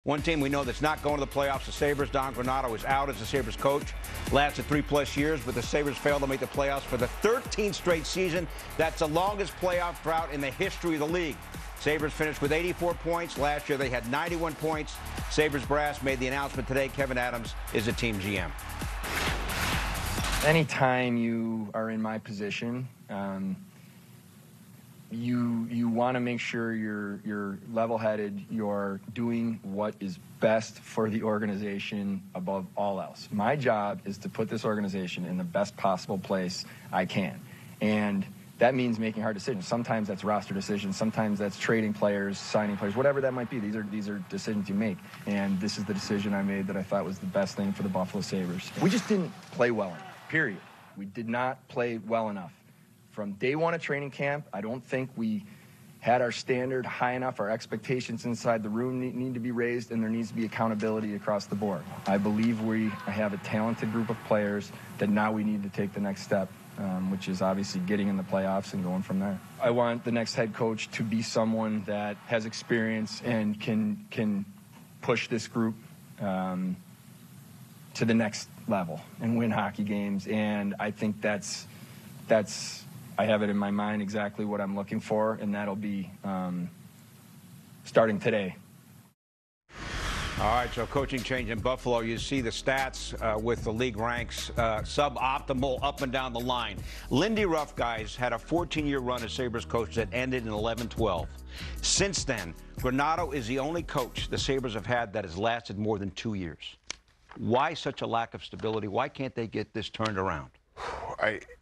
One team we know that's not going to the playoffs, the Sabres. Don Granato is out as the Sabres coach. Lasted 3+ years, but the Sabres failed to make the playoffs for the 13th straight season. That's the longest playoff drought in the history of the league. Sabres finished with 84 points. Last year they had 91 points. Sabres brass made the announcement today. Kevin Adams is the team GM. Anytime you are in my position, you want to make sure you're level-headed, you're doing what is best for the organization above all else. My job is to put this organization in the best possible place I can. And that means making hard decisions. Sometimes that's roster decisions, sometimes that's trading players, signing players, whatever that might be. These are decisions you make. And this is the decision I made that I thought was the best thing for the Buffalo Sabres. We just didn't play well enough, period. We did not play well enough. From day one of training camp, I don't think we had our standard high enough. Our expectations inside the room need to be raised, and there needs to be accountability across the board. I believe we have a talented group of players that now we need to take the next step, which is obviously getting in the playoffs and going from there. I want the next head coach to be someone that has experience and can push this group to the next level and win hockey games. And I think I have it in my mind exactly what I'm looking for, and that'll be starting today. All right, so coaching change in Buffalo. You see the stats with the league ranks suboptimal up and down the line. Lindy Ruff, guys, had a 14-year run as Sabres coach that ended in 11-12. Since then, Granato is the only coach the Sabres have had that has lasted more than 2 years. Why such a lack of stability? Why can't they get this turned around?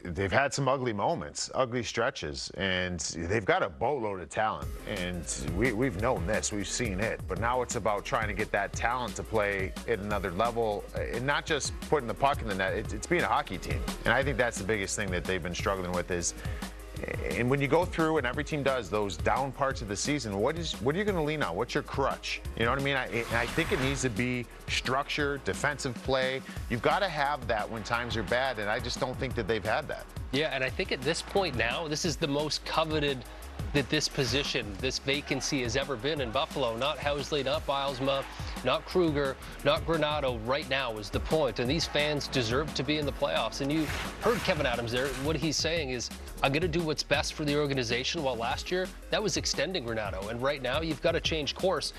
They've had some ugly moments, ugly stretches, and they've got a boatload of talent. And we've known this, we've seen it. But now it's about trying to get that talent to play at another level, and not just putting the puck in the net. It's being a hockey team. And I think that's the biggest thing that they've been struggling with is, and when you go through, and every team does, those down parts of the season, what are you going to lean on? What's your crutch? You know what I mean? I think it needs to be structure, defensive play. You've got to have that when times are bad, and I just don't think that they've had that. Yeah, and I think at this point now, this is the most coveted that this position, this vacancy has ever been in Buffalo. Not Housley, not Bilesma, not Kruger, not Granato. Right now is the point, and these fans deserve to be in the playoffs. And you heard Kevin Adams there. What he's saying is, I'm going to do what's best for the organization. While last year, that was extending Granato. And right now, you've got to change course.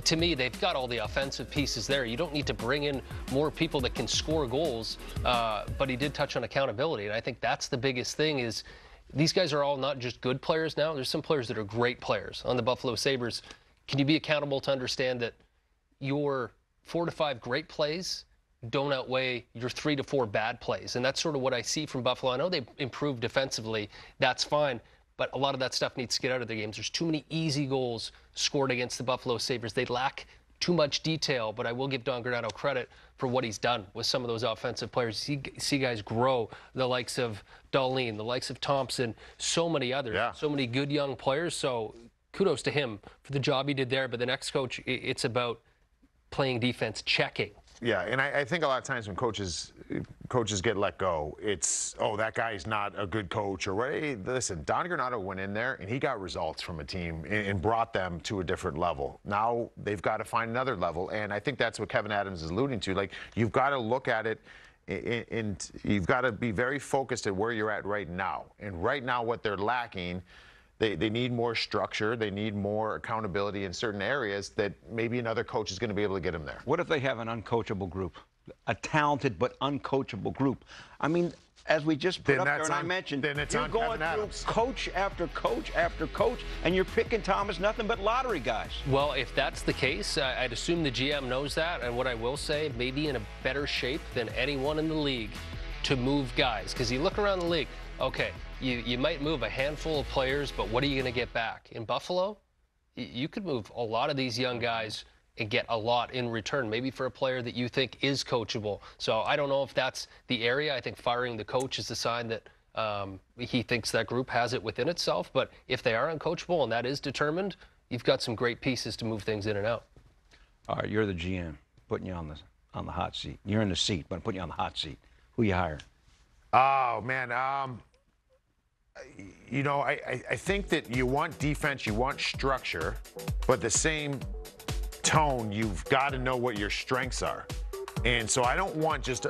To me, they've got all the offensive pieces there. You don't need to bring in more people that can score goals. But he did touch on accountability, and I think that's the biggest thing is, these guys are all not just good players now. There's some players that are great players on the Buffalo Sabres. Can you be accountable to understand that your 4 to 5 great plays don't outweigh your 3 to 4 bad plays? And that's sort of what I see from Buffalo. I know they've improved defensively. That's fine. But a lot of that stuff needs to get out of the games. There's too many easy goals scored against the Buffalo Sabres. They lack too much detail, but I will give Don Granato credit for what he's done with some of those offensive players. You see guys grow, the likes of Dahlin, the likes of Thompson, so many others, so many good young players. So kudos to him for the job he did there. But the next coach, it's about playing defense, checking. Yeah, and I think a lot of times when coaches get let go, it's, oh, that guy's not a good coach. Or, hey, listen, Don Granato went in there and he got results from a team and brought them to a different level. Now they've got to find another level, and I think that's what Kevin Adams is alluding to. Like, you've got to look at it, and you've got to be very focused at where you're at right now. And right now what they're lacking, they need more structure. They need more accountability in certain areas that maybe another coach is going to be able to get them there. What if they have an uncoachable group, a talented but uncoachable group? I mean, as we just put up there and I mentioned, you're going through coach after coach after coach, and you're picking Thomas nothing but lottery guys. Well, if that's the case, I'd assume the GM knows that. And what I will say, maybe in a better shape than anyone in the league to move guys. Because you look around the league, okay, you might move a handful of players, but what are you going to get back? In Buffalo, you could move a lot of these young guys and get a lot in return, maybe for a player that you think is coachable. So I don't know if that's the area. I think firing the coach is a sign that he thinks that group has it within itself. But if they are uncoachable and that is determined, you've got some great pieces to move things in and out. All right, you're the GM, putting you on the hot seat. You're in the seat, but I'm putting you on the hot seat. Who you hire? Oh, man. You know, I think that you want defense, you want structure, but the same tone, you've got to know what your strengths are. And so I don't want just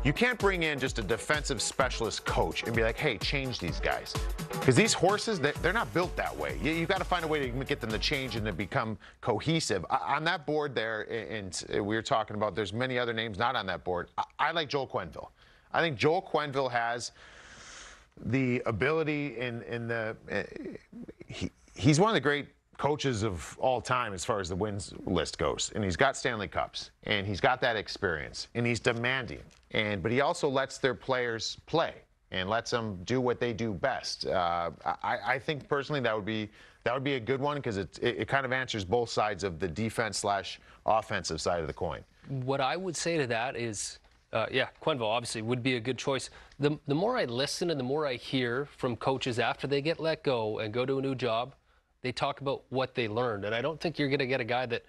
you can't bring in just a defensive specialist coach and be like, hey, change these guys. Because these horses, they're not built that way. You've got to find a way to get them to change and to become cohesive. On that board there, and we were talking about, there's many other names not on that board. I like Joel Quenneville. I think Joel Quenneville has the ability he's one of the great coaches of all time as far as the wins list goes, and he's got Stanley Cups, and he's got that experience, and he's demanding, but he also lets their players play and lets them do what they do best. I think personally that would be a good one, because it kind of answers both sides of the defense/offensive side of the coin. What I would say to that is, yeah, Quenneville obviously would be a good choice. The more I listen and the more I hear from coaches after they get let go and go to a new job, they talk about what they learned. And I don't think you're going to get a guy that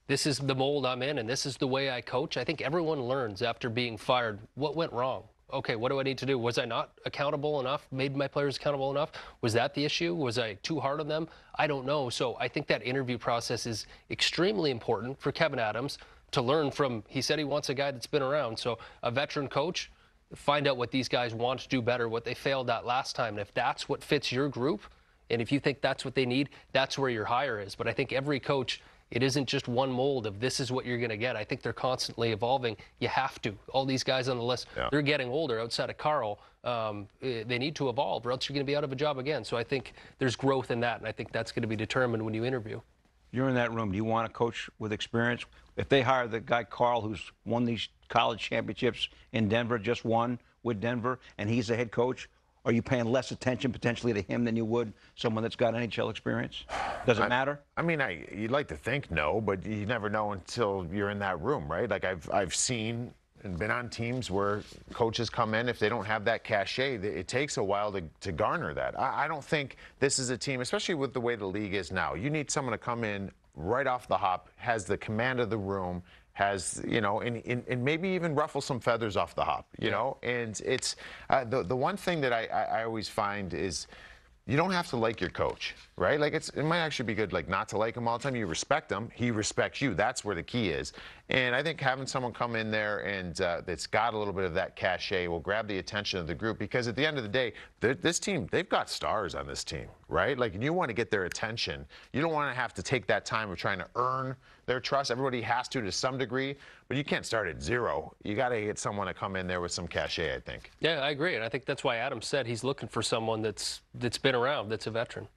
this is the mold I'm in and this is the way I coach. I think everyone learns after being fired what went wrong. Okay, what do I need to do? Was I not accountable enough? Made my players accountable enough? Was that the issue? Was I too hard on them? I don't know. So I think that interview process is extremely important for Kevin Adams to learn from. He said he wants a guy that's been around. So a veteran coach, find out what these guys want to do better, what they failed at last time. And if that's what fits your group, and if you think that's what they need, that's where your hire is. But I think every coach, it isn't just one mold of this is what you're going to get. I think they're constantly evolving. You have to. All these guys on the list, they're getting older outside of Carl. They need to evolve, or else you're going to be out of a job again. So I think there's growth in that, and I think that's going to be determined when you interview. You're in that room. Do you want a coach with experience? If they hire the guy Carl, who's won these college championships in Denver, just won with Denver, and he's the head coach, are you paying less attention potentially to him than you would someone that's got NHL experience? Does it matter? I mean, you'd like to think no, but you never know until you're in that room, right? Like I've seen and been on teams where coaches come in, if they don't have that cachet, it takes a while to garner that. I don't think this is a team, especially with the way the league is now. You need someone to come in right off the hop, has the command of the room, has, you know, and maybe even ruffle some feathers off the hop, you know? And it's the one thing that I always find is you don't have to like your coach, right? Like it might actually be good, like, not to like him all the time. You respect him, he respects you. That's where the key is. And I think having someone come in there and that's got a little bit of that cachet will grab the attention of the group, because at the end of the day, this team, they've got stars on this team, right? Like, and you want to get their attention. You don't want to have to take that time of trying to earn their trust. Everybody has to some degree, but you can't start at zero. You got to get someone to come in there with some cachet, I think. Yeah, I agree. And I think that's why Adam said he's looking for someone that's been around, that's a veteran.